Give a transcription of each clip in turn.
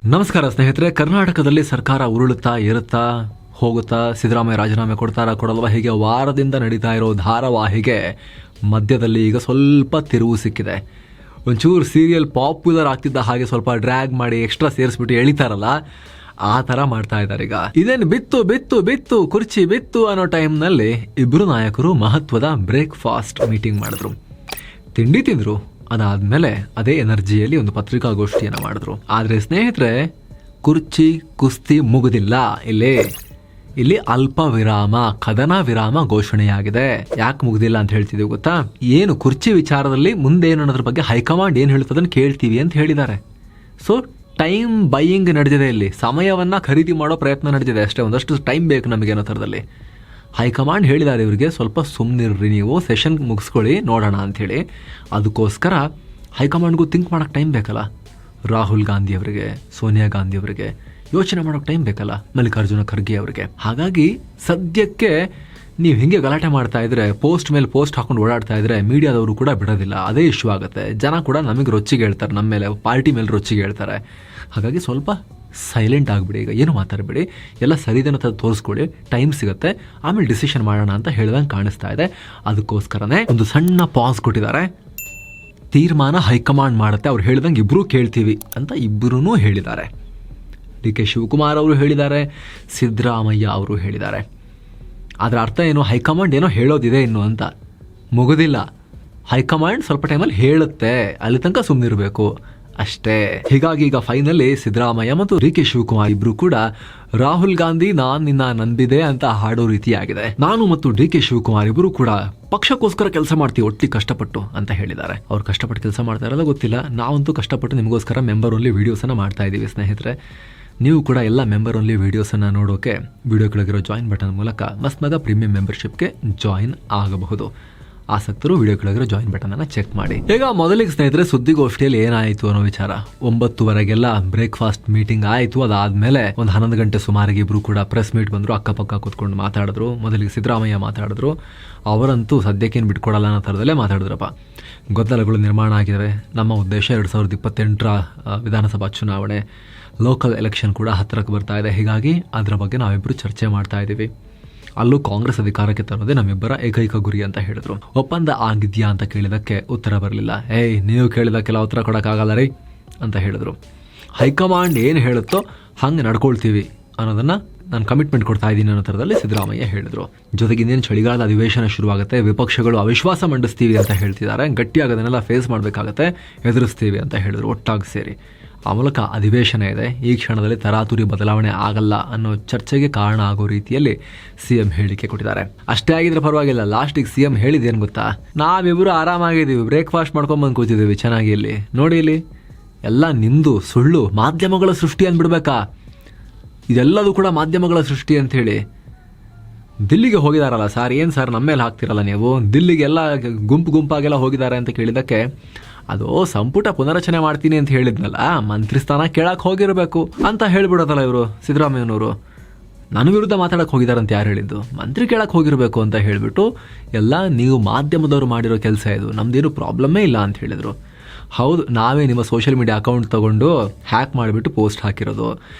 ನಮಸ್ಕಾರ ಸ್ನೇಹಿತರೆ. ಕರ್ನಾಟಕದಲ್ಲಿ ಸರ್ಕಾರ ಉರುಳುತ್ತಾ ಏರುತ್ತಾ ಹೋಗುತ್ತಾ, ಸಿದ್ದರಾಮಯ್ಯ ರಾಜೀನಾಮೆ ಕೊಡಲ್ವಾ, ಹೀಗೆ ವಾರದಿಂದ ನಡೀತಾ ಇರೋ ಧಾರಾವಾಹಿಗೆ ಮಧ್ಯದಲ್ಲಿ ಈಗ ಸ್ವಲ್ಪ ತಿರುವು ಸಿಕ್ಕಿದೆ. ಒಂಚೂರು ಸೀರಿಯಲ್ ಪಾಪ್ಯುಲರ್ ಆಗ್ತಿದ್ದ ಹಾಗೆ ಸ್ವಲ್ಪ ಡ್ರ್ಯಾಗ್ ಮಾಡಿ ಎಕ್ಸ್ಟ್ರಾ ಸೇರಿಸ್ಬಿಟ್ಟು ಎಳಿತಾರಲ್ಲ, ಆ ಥರ ಮಾಡ್ತಾ ಇದ್ದಾರೆ. ಈಗ ಇದೇನು ಬಿತ್ತು ಕುರ್ಚಿ ಬಿತ್ತು ಅನ್ನೋ ಟೈಮ್ನಲ್ಲಿ ಇಬ್ಬರು ನಾಯಕರು ಮಹತ್ವದ ಬ್ರೇಕ್ಫಾಸ್ಟ್ ಮೀಟಿಂಗ್ ಮಾಡಿದ್ರು, ತಿಂಡಿ ತಿಂದ್ರು. ಅದಾದ್ಮೇಲೆ ಅದೇ ಎನರ್ಜಿಯಲ್ಲಿ ಒಂದು ಪತ್ರಿಕಾಗೋಷ್ಠಿಯನ್ನು ಮಾಡಿದ್ರು. ಆದರೆ ಸ್ನೇಹಿತರೆ, ಕುರ್ಚಿ ಕುಸ್ತಿ ಮುಗುದಿಲ್ಲ. ಇಲ್ಲಿ ಅಲ್ಪ ವಿರಾಮ, ಕದನ ವಿರಾಮ ಘೋಷಣೆಯಾಗಿದೆ. ಯಾಕೆ ಮುಗುದಿಲ್ಲ ಅಂತ ಹೇಳ್ತಿದೀವಿ ಗೊತ್ತಾ? ಏನು ಕುರ್ಚಿ ವಿಚಾರದಲ್ಲಿ ಮುಂದೇನು ಅನ್ನೋದ್ರ ಬಗ್ಗೆ ಹೈಕಮಾಂಡ್ ಏನು ಹೇಳ್ತದನ್ನು ಕೇಳ್ತೀವಿ ಅಂತ ಹೇಳಿದ್ದಾರೆ. ಸೊ ಟೈಮ್ ಬೈಯಿಂಗ್ ನಡೆದಿದೆ, ಇಲ್ಲಿ ಸಮಯವನ್ನ ಖರೀದಿ ಮಾಡೋ ಪ್ರಯತ್ನ ನಡೆದಿದೆ ಅಷ್ಟೇ. ಒಂದಷ್ಟು ಟೈಮ್ ಬೇಕು ನಮಗೆ ಅನ್ನೋ ಥರದಲ್ಲಿ ಹೈಕಮಾಂಡ್ ಹೇಳಿದ್ದಾರೆ ಇವರಿಗೆ, ಸ್ವಲ್ಪ ಸುಮ್ಮನಿರ್ರಿ, ನೀವು ಸೆಷನ್ ಮುಗಿಸ್ಕೊಳ್ಳಿ ನೋಡೋಣ ಅಂಥೇಳಿ. ಅದಕ್ಕೋಸ್ಕರ ಹೈಕಮಾಂಡ್ಗೂ ಥಿಂಕ್ ಮಾಡೋಕ್ಕೆ ಟೈಮ್ ಬೇಕಲ್ಲ. ರಾಹುಲ್ ಗಾಂಧಿ ಅವರಿಗೆ, ಸೋನಿಯಾ ಗಾಂಧಿ ಅವರಿಗೆ ಯೋಚನೆ ಮಾಡೋಕ್ಕೆ ಟೈಮ್ ಬೇಕಲ್ಲ, ಮಲ್ಲಿಕಾರ್ಜುನ ಖರ್ಗೆ ಅವರಿಗೆ. ಹಾಗಾಗಿ ಸದ್ಯಕ್ಕೆ ನೀವು ಹಿಂಗೆ ಗಲಾಟೆ ಮಾಡ್ತಾ ಇದ್ರೆ, ಪೋಸ್ಟ್ ಮೇಲೆ ಪೋಸ್ಟ್ ಹಾಕೊಂಡು ಓಡಾಡ್ತಾ ಇದ್ರೆ ಮೀಡಿಯಾದವರು ಕೂಡ ಬಿಡೋದಿಲ್ಲ. ಅದೇ ಇಶ್ಯೂ ಆಗುತ್ತೆ. ಜನ ಕೂಡ ನಮಗೆ ರೊಚ್ಚಿಗೆ ಹೇಳ್ತಾರೆ, ನಮ್ಮ ಮೇಲೆ, ಪಾರ್ಟಿ ಮೇಲೆ ರೊಚ್ಚಿಗೆ ಹೇಳ್ತಾರೆ. ಹಾಗಾಗಿ ಸ್ವಲ್ಪ ಸೈಲೆಂಟ್ ಆಗಿಬಿಡಿ, ಈಗ ಏನು ಮಾತಾಡಬೇಡಿ, ಎಲ್ಲ ಸರಿದೇನೋ ತೋರಿಸ್ಕೊಳ್ಳಿ, ಟೈಮ್ ಸಿಗುತ್ತೆ, ಆಮೇಲೆ ಡಿಸಿಷನ್ ಮಾಡೋಣ ಅಂತ ಹೇಳ್ದಂಗೆ ಕಾಣಿಸ್ತಾ ಇದೆ. ಅದಕ್ಕೋಸ್ಕರನೇ ಒಂದು ಸಣ್ಣ ಪಾಸ್ ಕೊಟ್ಟಿದ್ದಾರೆ. ತೀರ್ಮಾನ ಹೈಕಮಾಂಡ್ ಮಾಡುತ್ತೆ, ಅವ್ರು ಹೇಳ್ದಂಗೆ ಇಬ್ಬರೂ ಕೇಳ್ತೀವಿ ಅಂತ ಇಬ್ಬರೂ ಹೇಳಿದ್ದಾರೆ. ಡಿ.ಕೆ. ಶಿವಕುಮಾರ್ ಅವರು ಹೇಳಿದ್ದಾರೆ, ಸಿದ್ದರಾಮಯ್ಯ ಅವರು ಹೇಳಿದ್ದಾರೆ. ಅದರ ಅರ್ಥ ಏನು? ಹೈಕಮಾಂಡ್ ಏನೋ ಹೇಳೋದಿದೆ ಇನ್ನು ಅಂತ. ಮುಗುದಿಲ್ಲ, ಹೈಕಮಾಂಡ್ ಸ್ವಲ್ಪ ಟೈಮಲ್ಲಿ ಹೇಳುತ್ತೆ, ಅಲ್ಲಿ ತನಕ ಸುಮ್ಮನಿರಬೇಕು ಅಷ್ಟೇ. ಹೀಗಾಗಿ ಈಗ ಫೈನಲಿ ಸಿದ್ದರಾಮಯ್ಯ ಮತ್ತು ಡಿ.ಕೆ. ಶಿವಕುಮಾರ್ ಇಬ್ರು ಕೂಡ ರಾಹುಲ್ ಗಾಂಧಿ ನಾನ್ ನಿನ್ನ ನಂಬಿದೆ ಅಂತ ಹಾಡೋ ರೀತಿಯಾಗಿದೆ. ನಾನು ಮತ್ತು ಡಿ.ಕೆ. ಶಿವಕುಮಾರ್ ಇಬ್ರು ಕೂಡ ಪಕ್ಷಕ್ಕೋಸ್ಕರ ಕೆಲಸ ಮಾಡ್ತೀವಿ ಒಟ್ಟಿಗೆ ಕಷ್ಟಪಟ್ಟು ಅಂತ ಹೇಳಿದ್ದಾರೆ. ಅವ್ರು ಕಷ್ಟಪಟ್ಟು ಕೆಲಸ ಮಾಡ್ತಾ ಇರೋದು ಗೊತ್ತಿಲ್ಲ, ನಾವಂತೂ ಕಷ್ಟಪಟ್ಟು ನಿಮಗೋಸ್ಕರ ಮೆಂಬರ್ ಓನ್ಲಿ ವಿಡಿಯೋಸನ್ನು ಮಾಡ್ತಾ ಇದ್ದೀವಿ ಸ್ನೇಹಿತರೆ. ನೀವು ಕೂಡ ಎಲ್ಲ ಮೆಂಬರ್ ಓನ್ಲಿ ವಿಡಿಯೋಸನ್ನು ನೋಡೋಕೆ ವಿಡಿಯೋ ಕೆಳಗಿರೋ ಜಾಯಿನ್ ಬಟನ್ ಮೂಲಕ ಮಸ್ತ್ಮಗ ಪ್ರೀಮಿಯಂ ಮೆಂಬರ್ಶಿಪ್ಗೆ ಜಾಯಿನ್ ಆಗಬಹುದು. ಆಸಕ್ತರು ವಿಡಿಯೋ ಕೆಳಗಿರೋ ಜಾಯಿನ್ ಬಟನ್ ಅನ್ನ ಚೆಕ್ ಮಾಡಿ. ಈಗ ಮೊದಲಿಗೆ ಸ್ನೇಹಿತರೆ, ಸುದ್ದಿಗೋಷ್ಠಿಯಲ್ಲಿ ಏನಾಯಿತು ಅನ್ನೋ ವಿಚಾರ. 9:00ವರೆಗೆಲ್ಲ ಬ್ರೇಕ್ಫಾಸ್ಟ್ ಮೀಟಿಂಗ್ ಆಯಿತು. ಅದಾದ್ಮೇಲೆ ಒಂದು 11 ಗಂಟೆ ಸುಮಾರಿಗೆ ಇಬ್ರು ಕೂಡ ಪ್ರೆಸ್ ಮೀಟ್ ಬಂದ್ರು, ಅಕ್ಕಪಕ್ಕ ಕೂತ್ಕೊಂಡು ಮಾತಾಡಿದ್ರು. ಮೊದಲಿಗೆ ಸಿದ್ದರಾಮಯ್ಯ ಮಾತಾಡಿದ್ರು. ಅವರಂತೂ ಸದ್ಯಕ್ಕೇನು ಬಿಟ್ಕೊಡಲ್ಲ ಅನ್ನೋ ಥರದಲ್ಲೇ ಮಾತಾಡಿದ್ರಪ್ಪ. ಗೊಂದಲಗಳು ನಿರ್ಮಾಣ ಆಗಿವೆ. ನಮ್ಮ ಉದ್ದೇಶ 2028ರ ವಿಧಾನಸಭಾ ಚುನಾವಣೆ, ಲೋಕಲ್ ಎಲೆಕ್ಷನ್ ಕೂಡ ಹತ್ತಿರಕ್ಕೆ ಬರ್ತಾ ಇದೆ. ಹೀಗಾಗಿ ಅದರ ಬಗ್ಗೆ ನಾವಿಬ್ಬರು ಚರ್ಚೆ ಮಾಡ್ತಾ ಇದ್ದೀವಿ. ಅಲ್ಲೂ ಕಾಂಗ್ರೆಸ್ ಅಧಿಕಾರಕ್ಕೆ ತರೋದೇ ನಮ್ಮಿಬ್ಬರ ಏಕೈಕ ಗುರಿ ಅಂತ ಹೇಳಿದ್ರು. ಒಪ್ಪಂದ ಆಗಿದ್ಯಾ ಅಂತ ಕೇಳಿದಕ್ಕೆ ಉತ್ತರ ಬರಲಿಲ್ಲ. ನೀವು ಕೇಳಿದಕ್ಕೆಲ್ಲ ಉತ್ತರ ಕೊಡೋಕ್ಕಾಗಲ್ಲ ರೀ ಅಂತ ಹೇಳಿದ್ರು. ಹೈಕಮಾಂಡ್ ಏನು ಹೇಳುತ್ತೋ ಹಂಗೆ ನಡ್ಕೊಳ್ತೀವಿ ಅನ್ನೋದನ್ನ ನಾನು ಕಮಿಟ್ಮೆಂಟ್ ಕೊಡ್ತಾ ಇದ್ದೀನಿ ಅನ್ನೋ ಥರದಲ್ಲಿ ಸಿದ್ದರಾಮಯ್ಯ ಹೇಳಿದ್ರು. ಜೊತೆಗೆ ಇನ್ನೇನು ಚಳಿಗಾಲದ ಅಧಿವೇಶನ ಶುರುವಾಗುತ್ತೆ, ವಿಪಕ್ಷಗಳು ಅವಿಶ್ವಾಸ ಮಂಡಿಸ್ತೀವಿ ಅಂತ ಹೇಳ್ತಿದ್ದಾರೆ. ಗಟ್ಟಿಯಾಗೋದನ್ನೆಲ್ಲ ಫೇಸ್ ಮಾಡಬೇಕಾಗತ್ತೆ, ಎದುರಿಸ್ತೀವಿ ಅಂತ ಹೇಳಿದ್ರು ಒಟ್ಟಾಗಿ ಸೇರಿ. ಆ ಮೂಲಕ ಅಧಿವೇಶನ ಇದೆ, ಈ ಕ್ಷಣದಲ್ಲಿ ತರಾತುರಿ ಬದಲಾವಣೆ ಆಗಲ್ಲ ಅನ್ನೋ ಚರ್ಚೆಗೆ ಕಾರಣ ಆಗೋ ರೀತಿಯಲ್ಲಿ ಸಿಎಂ ಹೇಳಿಕೆ ಕೊಟ್ಟಿದ್ದಾರೆ. ಅಷ್ಟೇ ಆಗಿದ್ರೆ ಪರವಾಗಿಲ್ಲ, ಲಾಸ್ಟಿಗೆ ಸಿಎಂ ಹೇಳಿದೇನು ಗೊತ್ತಾ? ನಾವಿಬ್ಬರು ಆರಾಮಾಗಿದ್ದೀವಿ, ಬ್ರೇಕ್ಫಾಸ್ಟ್ ಮಾಡ್ಕೊಂಡ್ಬಂದು ಕೂತಿದ್ದೀವಿ ಚೆನ್ನಾಗಿ. ಇಲ್ಲಿ ನೋಡಿ, ಇಲ್ಲಿ ಎಲ್ಲ ನಿಂದು ಸುಳ್ಳು, ಮಾಧ್ಯಮಗಳ ಸೃಷ್ಟಿ ಅಂದ್ಬಿಡ್ಬೇಕಾ? ಇದೆಲ್ಲದೂ ಕೂಡ ಮಾಧ್ಯಮಗಳ ಸೃಷ್ಟಿ ಅಂತ ಹೇಳಿ ದಿಲ್ಲಿಗೆ ಹೋಗಿದಾರಲ್ಲ ಸರ್. ಏನು ಸರ್ ನಮ್ಮ ಮೇಲೆ ಹಾಕ್ತಿರಲ್ಲ ನೀವು? ದಿಲ್ಲಿಗೆಲ್ಲ ಗುಂಪಾಗೆಲ್ಲ ಹೋಗಿದ್ದಾರೆ ಅಂತ ಕೇಳಿದಕ್ಕೆ, ಅದು ಸಂಪುಟ ಪುನರಚನೆ ಮಾಡ್ತೀನಿ ಅಂತ ಹೇಳಿದ್ನಲ್ಲ, ಮಂತ್ರಿ ಸ್ಥಾನ ಕೇಳಕ್ಕೆ ಹೋಗಿರಬೇಕು ಅಂತ ಹೇಳ್ಬಿಡೋದಲ್ಲ ಇವರು ಸಿದ್ದರಾಮಯ್ಯನವರು. ನನ್ನ ವಿರುದ್ಧ ಮಾತಾಡಕ್ಕೆ ಹೋಗಿದ್ದಾರೆ ಅಂತ ಯಾರು ಹೇಳಿದ್ದು? ಮಂತ್ರಿ ಕೇಳಕ್ಕೆ ಹೋಗಿರಬೇಕು ಅಂತ ಹೇಳಿಬಿಟ್ಟು ಎಲ್ಲ ನೀವು ಮಾಧ್ಯಮದವರು ಮಾಡಿರೋ ಕೆಲಸ ಇದು, ನಮ್ದೇನು ಪ್ರಾಬ್ಲಮ್ಮೇ ಇಲ್ಲ ಅಂತ ಹೇಳಿದರು. ಹೌದು, ನಾವೇ ನಿಮ್ಮ ಸೋಷಿಯಲ್ ಮೀಡಿಯಾ ಅಕೌಂಟ್ ತಗೊಂಡು ಹ್ಯಾಕ್ ಮಾಡಿಬಿಟ್ಟು ಪೋಸ್ಟ್ ಹಾಕಿರೋದು,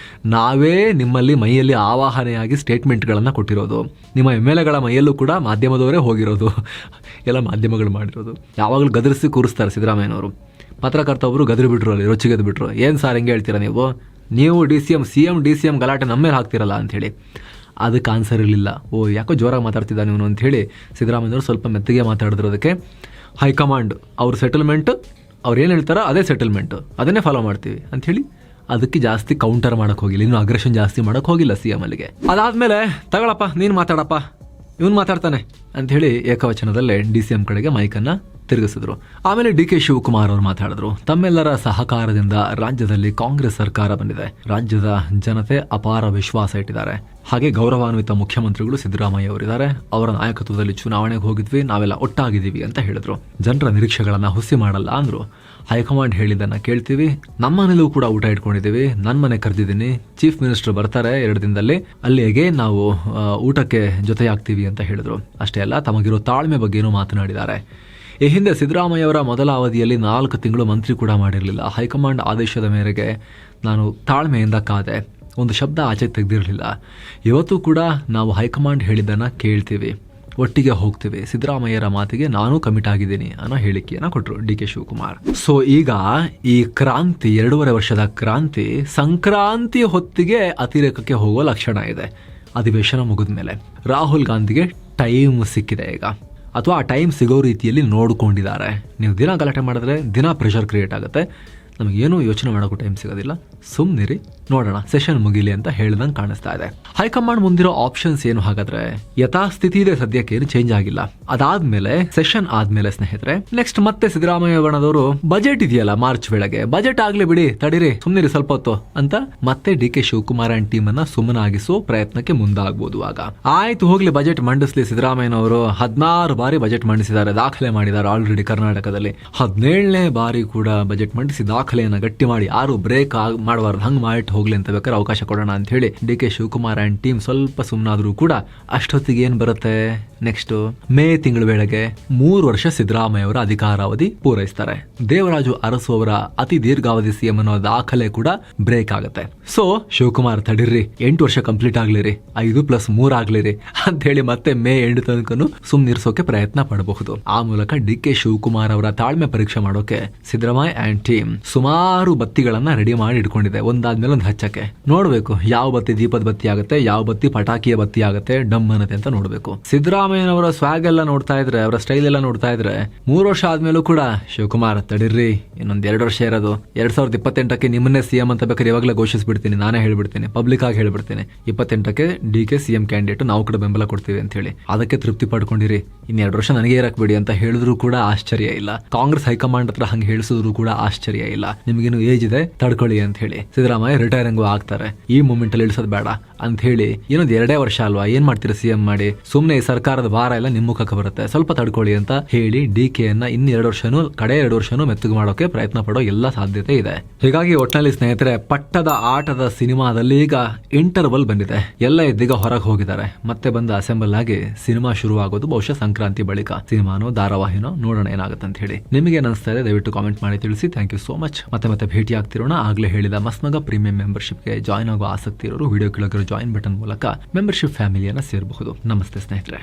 ನಾವೇ ನಿಮ್ಮಲ್ಲಿ ಮೈಯಲ್ಲಿ ಆವಾಹನೆಯಾಗಿ ಸ್ಟೇಟ್ಮೆಂಟ್ಗಳನ್ನು ಕೊಟ್ಟಿರೋದು, ನಿಮ್ಮ MLAಗಳ ಮೈಯಲ್ಲೂ ಕೂಡ ಮಾಧ್ಯಮದವರೇ ಹೋಗಿರೋದು, ಎಲ್ಲ ಮಾಧ್ಯಮಗಳು ಮಾಡಿರೋದು. ಯಾವಾಗಲೂ ಗದರಿಸಿ ಕೂರಿಸ್ತಾರೆ ಸಿದ್ದರಾಮಯ್ಯನವರು. ಪತ್ರಕರ್ತ ಒಬ್ಬರು ಗದರಿ ಬಿಟ್ರು, ಅಲ್ಲಿ ರೊಚ್ಚಿಗೆದ್ದು ಬಿಟ್ರು. ಏನು ಸಾರ್ ಹೆಂಗೆ ಹೇಳ್ತೀರಾ ನೀವು CM ಗಲಾಟೆ ನಮ್ಮ ಮೇಲೆ ಹಾಕ್ತಿರಲ್ಲ ಅಂಥೇಳಿ. ಅದಕ್ಕೆ ಆನ್ಸರ್ ಇರಲಿಲ್ಲ. ಯಾಕೋ ಜೋರಾಗಿ ಮಾತಾಡ್ತಿದ್ದ ನೀವು ಅಂಥೇಳಿ ಸಿದ್ದರಾಮಯ್ಯನವರು ಸ್ವಲ್ಪ ಮೆತ್ತಗೆ ಮಾತಾಡಿದ್ರು. ಅದಕ್ಕೆ ಹೈಕಮಾಂಡ್ ಅವ್ರ ಸೆಟಲ್ಮೆಂಟ್, ಅವ್ರು ಏನು ಹೇಳ್ತಾರೋ ಅದೇ ಸೆಟಲ್ಮೆಂಟು, ಅದನ್ನೇ ಫಾಲೋ ಮಾಡ್ತೀವಿ ಅಂಥೇಳಿ ಅದಕ್ಕೆ ಜಾಸ್ತಿ ಕೌಂಟರ್ ಮಾಡೋಕ್ಕೆ ಹೋಗಿಲ್ಲ, ಇನ್ನು ಅಗ್ರೆಷನ್ ಜಾಸ್ತಿ ಮಾಡೋಕ್ಕೆ ಹೋಗಿಲ್ಲ CM ಅಲ್ಲಿಗೆ. ಅದಾದಮೇಲೆ ತಗೊಳಪ್ಪ ನೀನು ಮಾತಾಡಪ್ಪ, ಇವನು ಮಾತಾಡ್ತಾನೆ ಅಂಥೇಳಿ ಏಕವಚನದಲ್ಲೇ DCM ಕಡೆಗೆ ಮೈಕನ್ನು ತಿರುಗಿಸಿದ್ರು. ಆಮೇಲೆ ಡಿ.ಕೆ. ಶಿವಕುಮಾರ್ ಅವರು ಮಾತಾಡಿದ್ರು. ತಮ್ಮೆಲ್ಲರ ಸಹಕಾರದಿಂದ ರಾಜ್ಯದಲ್ಲಿ ಕಾಂಗ್ರೆಸ್ ಸರ್ಕಾರ ಬಂದಿದೆ, ರಾಜ್ಯದ ಜನತೆ ಅಪಾರ ವಿಶ್ವಾಸ ಇಟ್ಟಿದ್ದಾರೆ. ಹಾಗೆ ಗೌರವಾನ್ವಿತ ಮುಖ್ಯಮಂತ್ರಿಗಳು ಸಿದ್ದರಾಮಯ್ಯ ಅವರಿದ್ದಾರೆ, ಅವರ ನಾಯಕತ್ವದಲ್ಲಿ ಚುನಾವಣೆಗೆ ಹೋಗಿದ್ವಿ, ನಾವೆಲ್ಲ ಒಟ್ಟಾಗಿದ್ದೀವಿ ಅಂತ ಹೇಳಿದ್ರು. ಜನರ ನಿರೀಕ್ಷೆಗಳನ್ನ ಹುಸಿ ಮಾಡಲ್ಲ ಅಂದ್ರು. ಹೈಕಮಾಂಡ್ ಹೇಳಿದ್ದನ್ನ ಕೇಳ್ತೀವಿ, ನಮ್ಮ ಮನೇಲೂ ಕೂಡ ಊಟ ಇಟ್ಕೊಂಡಿದ್ದೀವಿ, ನನ್ನ ಮನೆ ಕರೆದಿದ್ದೀನಿ, ಚೀಫ್ ಮಿನಿಸ್ಟರ್ ಬರ್ತಾರೆ 2 ದಿನದಲ್ಲಿ, ಅಲ್ಲಿಗೆ ನಾವು ಊಟಕ್ಕೆ ಜೊತೆಯಾಗ್ತೀವಿ ಅಂತ ಹೇಳಿದ್ರು. ಅಷ್ಟೇ ಅಲ್ಲ, ತಮಗಿರೋ ತಾಳ್ಮೆ ಬಗ್ಗೆನೂ ಮಾತನಾಡಿದ್ದಾರೆ. ಈ ಹಿಂದೆ ಸಿದ್ದರಾಮಯ್ಯ ಅವರ ಮೊದಲ ಅವಧಿಯಲ್ಲಿ 4 ತಿಂಗಳು ಮಂತ್ರಿ ಕೂಡ ಮಾಡಿರಲಿಲ್ಲ. ಹೈಕಮಾಂಡ್ ಆದೇಶದ ಮೇರೆಗೆ ನಾನು ತಾಳ್ಮೆಯಿಂದ ಕಾದೆ, ಒಂದು ಶಬ್ದ ಆಚೆ ತೆಗೆದಿರಲಿಲ್ಲ. ಇವತ್ತು ಕೂಡ ನಾವು ಹೈಕಮಾಂಡ್ ಹೇಳಿದ್ದನ್ನು ಕೇಳ್ತೀವಿ, ಒಟ್ಟಿಗೆ ಹೋಗ್ತೀವಿ, ಸಿದ್ದರಾಮಯ್ಯರ ಮಾತಿಗೆ ನಾನು ಕಮಿಟ್ ಆಗಿದ್ದೀನಿ ಅನ್ನೋ ಹೇಳಿಕೆಯನ್ನು ಕೊಟ್ಟರು DK ಶಿವಕುಮಾರ್. ಸೊ ಈಗ ಈ ಕ್ರಾಂತಿ, 2.5 ವರ್ಷದ ಕ್ರಾಂತಿ ಸಂಕ್ರಾಂತಿ ಹೊತ್ತಿಗೆ ಅತಿರೇಕಕ್ಕೆ ಹೋಗೋ ಲಕ್ಷಣ ಇದೆ. ಅಧಿವೇಶನ ಮುಗಿದ ಮೇಲೆ ರಾಹುಲ್ ಗಾಂಧಿಗೆ ಟೈಮ್ ಸಿಕ್ಕಿದೆ ಈಗ, ಅಥವಾ ಆ ಟೈಮ್ ಸಿಗೋ ರೀತಿಯಲ್ಲಿ ನೋಡ್ಕೊಂಡಿದ್ದಾರೆ. ನೀವು ದಿನ ಗಲಾಟೆ ಮಾಡಿದ್ರೆ ದಿನ ಪ್ರೆಷರ್ ಕ್ರಿಯೇಟ್ ಆಗುತ್ತೆ, ನಮಗೇನು ಯೋಚನೆ ಮಾಡೋಕ್ಕೂ ಟೈಮ್ ಸಿಗೋದಿಲ್ಲ, ಸುಮ್ಮನಿರಿ ನೋಡೋಣ ಸೆಷನ್ ಮುಗಿಲಿ ಅಂತ ಹೇಳ್ದಂಗೆ ಕಾಣಿಸ್ತಾ ಇದೆ. ಹೈಕಮಾಂಡ್ ಮುಂದಿರೋ ಆಪ್ಷನ್ಸ್ ಏನು ಹಾಗಾದ್ರೆ? ಯಥಾಸ್ಥಿತಿ ಇದೆ, ಸದ್ಯಕ್ಕೆ ಏನು ಚೇಂಜ್ ಆಗಿಲ್ಲ. ಅದಾದ್ಮೇಲೆ ಸೆಷನ್ ಆದ್ಮೇಲೆ ಸ್ನೇಹಿತರೆ ನೆಕ್ಸ್ಟ್ ಮತ್ತೆ ಸಿದ್ದರಾಮಯ್ಯ ಬಣದವರು ಬಜೆಟ್ ಇದೆಯಲ್ಲ ಮಾರ್ಚ್ ವೇಳೆಗೆ, ಬಜೆಟ್ ಆಗ್ಲಿ ಬಿಡಿ, ತಡೀರಿ, ಸುಮ್ಮನಿರಿ ಸ್ವಲ್ಪ ಹೊತ್ತು ಅಂತ ಮತ್ತೆ DK ಶಿವಕುಮಾರ್ ಅಂಡ್ ಟೀಮ್ ಅನ್ನ ಸುಮ್ಮನಾಗಿಸೋ ಪ್ರಯತ್ನಕ್ಕೆ ಮುಂದಾಗಬಹುದು. ಆಗ ಆಯ್ತು ಹೋಗ್ಲಿ, ಬಜೆಟ್ ಮಂಡಿಸ್ಲಿ. ಸಿದ್ದರಾಮಯ್ಯನವರು 16 ಬಾರಿ ಬಜೆಟ್ ಮಂಡಿಸಿದ್ದಾರೆ, ದಾಖಲೆ ಮಾಡಿದ್ದಾರೆ ಆಲ್ರೆಡಿ ಕರ್ನಾಟಕದಲ್ಲಿ. 17ನೇ ಬಾರಿ ಕೂಡ ಬಜೆಟ್ ಮಂಡಿಸಿ ದಾಖಲೆಯನ್ನ ಗಟ್ಟಿ ಮಾಡಿ ಯಾರು ಬ್ರೇಕ್ ಮಾಡಬಾರ್ದು, ಹಂಗ್ ಮಾಡಿಟ್ಟು ಹೋಗ್ಲಿ ಅಂತ ಬೇಕಾದ್ರೆ ಅವಕಾಶ ಕೊಡೋಣ ಅಂತ ಹೇಳಿ DK ಶಿವಕುಮಾರ್ ಅಂಡ್ ಟೀಮ್ ಸ್ವಲ್ಪ ಸುಮ್ಮನಾದ್ರೂ ಕೂಡ ಅಷ್ಟೊತ್ತಿಗೆ ಏನ್ ಬರುತ್ತೆ, ನೆಕ್ಸ್ಟ್ ಮೇ ತಿಂಗಳ ವೇಳೆಗೆ 3 ವರ್ಷ ಸಿದ್ದರಾಮಯ್ಯ ಅವರ ಅಧಿಕಾರಾವಧಿ ಪೂರೈಸ್ತಾರೆ. ದೇವರಾಜು ಅರಸು ಅವರ ಅತಿ ದೀರ್ಘಾವಧಿ CM ಅನ್ನೋ ದಾಖಲೆ ಕೂಡ ಬ್ರೇಕ್ ಆಗುತ್ತೆ. ಸೊ ಶಿವಕುಮಾರ್ ತಡಿರ್ರಿ, 8 ವರ್ಷ ಕಂಪ್ಲೀಟ್ ಆಗ್ಲಿರಿ, 5+3 ಆಗ್ಲಿರಿ ಅಂತ ಹೇಳಿ ಮತ್ತೆ ಮೇ ಎಂಡ್ ತನಕನು ಸುಮ್ನಿರ್ಸೋಕೆ ಪ್ರಯತ್ನ ಪಡಬಹುದು. ಆ ಮೂಲಕ DK ಶಿವಕುಮಾರ್ ಅವರ ತಾಳ್ಮೆ ಪರೀಕ್ಷೆ ಮಾಡೋಕೆ ಸಿದ್ದರಾಮಯ್ಯ ಅಂಡ್ ಟೀಮ್ ಸುಮಾರು ಬತ್ತಿಗಳನ್ನ ರೆಡಿ ಮಾಡಿ ಇಟ್ಕೊಂಡಿದೆ, ಒಂದಾದ್ಮೇಲೆ ಒಂದು ಹಚ್ಚಕ್ಕೆ. ನೋಡ್ಬೇಕು ಯಾವ ಬತ್ತಿ ದೀಪದ ಬತ್ತಿ ಆಗುತ್ತೆ, ಯಾವ ಬತ್ತಿ ಪಟಾಕಿಯ ಬತ್ತಿ ಆಗುತ್ತೆ, ಡಮ್ ಅನ್ನತ್ತೆ ಅಂತ ನೋಡ್ಬೇಕು. ಸಿದ್ದರಾಮಯ್ಯನವರ ಸ್ವಾಗ್ ಎಲ್ಲ ನೋಡ್ತಾ ಇದ್ರೆ, ಅವರ ಸ್ಟೈಲ್ ಎಲ್ಲ ನೋಡ್ತಾ ಇದ್ರೆ 3 ವರ್ಷ ಆದ್ಮೇಲೂ ಕೂಡ ಶಿವಕುಮಾರ್ ತಡಿರ್ರಿ, ಇನ್ನೊಂದ್ 2 ವರ್ಷ ಇರೋದು, 2028ಕ್ಕೆ ನಿಮ್ಮನ್ನೇ CM ಅಂತ ಬೇಕಾದ್ರೆ ಇವಾಗಲೇ ಘೋಷಿಸ್ಬಿಡ್ತೀನಿ, ನಾನೇ ಹೇಳ್ಬಿಡ್ತೀನಿ, ಪಬ್ಲಿಕ್ ಆಗಿ ಹೇಳ್ಬಿಡ್ತೀನಿ, 28ಕ್ಕೆ DK CM ಕ್ಯಾಂಡಿಡೇಟ್ ನಾವು ಕೂಡ ಬೆಂಬಲ ಕೊಡ್ತೀವಿ ಅಂತ ಹೇಳಿ. ಅದಕ್ಕೆ ತೃಪ್ತಿ ಪಡ್ಕೊಂಡಿರಿ, ಇನ್ನು 2 ವರ್ಷ ನನಗೆ ಇರಕ್ ಬಿಡಿ ಅಂತ ಹೇಳಿದ್ರು ಕೂಡ ಆಶ್ಚರ್ಯ ಇಲ್ಲ. ಕಾಂಗ್ರೆಸ್ ಹೈಕಮಾಂಡ್ ಹತ್ರ ಹಂಗೆ ಹೇಳಿಸಿದ್ರು ಕೂಡ ಆಶ್ಚರ್ಯ ಇಲ್ಲ. ನಿಮಗೇನು ಏಜ್ ಇದೆ ತಡ್ಕೊಳ್ಳಿ ಅಂತ ಹೇಳಿ. ಸಿದ್ದರಾಮಯ್ಯ ರಿಟೈರಿಂಗ್ ಆಗ್ತಾರೆ, ಈ ಮೂಮೆಂಟ್ ಅಲ್ಲಿ ಇಳಿಸೋದು ಬೇಡ ಅಂತ ಹೇಳಿ. ಏನೊಂದು 2 ವರ್ಷ ಅಲ್ವಾ, ಏನ್ ಮಾಡ್ತೀರಾ CM ಮಾಡಿ, ಸುಮ್ನೆ ಈ ಸರ್ಕಾರದ ಭಾರ ಎಲ್ಲ ನಿಮ್ಮ ಮುಖಕ್ಕೆ ಬರುತ್ತೆ, ಸ್ವಲ್ಪ ತಡ್ಕೊಳ್ಳಿ ಅಂತ ಹೇಳಿ DK ಅನ್ನ ಇನ್ನು 2 ವರ್ಷನೂ, ಕಡೆ 2 ವರ್ಷನೂ ಮೆತ್ತಗೆ ಮಾಡೋಕೆ ಪ್ರಯತ್ನ ಪಡೋ ಎಲ್ಲ ಸಾಧ್ಯತೆ ಇದೆ. ಹೀಗಾಗಿ ಒಟ್ಟಿನಲ್ಲಿ ಸ್ನೇಹಿತರೆ, ಪಟ್ಟದ ಆಟದ ಸಿನಿಮಾದಲ್ಲಿ ಈಗ ಇಂಟರ್ವಲ್ ಬಂದಿದೆ, ಎಲ್ಲ ಇದ್ದೀಗ ಹೊರಗೆ ಹೋಗಿದ್ದಾರೆ, ಮತ್ತೆ ಬಂದು ಅಸೆಂಬಲ್ ಆಗಿ ಸಿನಿಮಾ ಶುರು ಆಗೋದು ಬಹುಶಃ ಸಂಕ್ರಾಂತಿ ಬಳಿಕ. ಸಿನಿಮಾನೋ ಧಾರಾವಾಹಿನೋ ನೋಡೋಣ ಏನಾಗುತ್ತೆ ಅಂತ ಹೇಳಿ. ನಿಮಗೆ ಅನಿಸ್ತಾ ಇದೆ ದಯವಿಟ್ಟು ಕಾಮೆಂಟ್ ಮಾಡಿ ತಿಳಿಸಿ. Thank you so much. ಮತ್ತೆ ಭೇಟಿ ಆಗ್ತಿರೋಣ. ಆಗ್ಲೇ ಹೇಳಿದ ಮಸ್ಮಗ ಪ್ರೀಮಿಯಂ ಮೆಂಬರ್ಶಿಪ್ಗೆ ಜಾಯ್ನ್ ಆಗೋ ಆಸಕ್ತಿ ಇರೋರು ವಿಡಿಯೋ ಕೆಳಗಿರೋ ಜಾಯಿನ್ ಬಟನ್ ಮೂಲಕ ಮೆಂಬರ್ಶಿಪ್ ಫ್ಯಾಮಿಲಿಯನ್ನ ಸೇರಬಹುದು. ನಮಸ್ತೆ ಸ್ನೇಹಿತರೆ.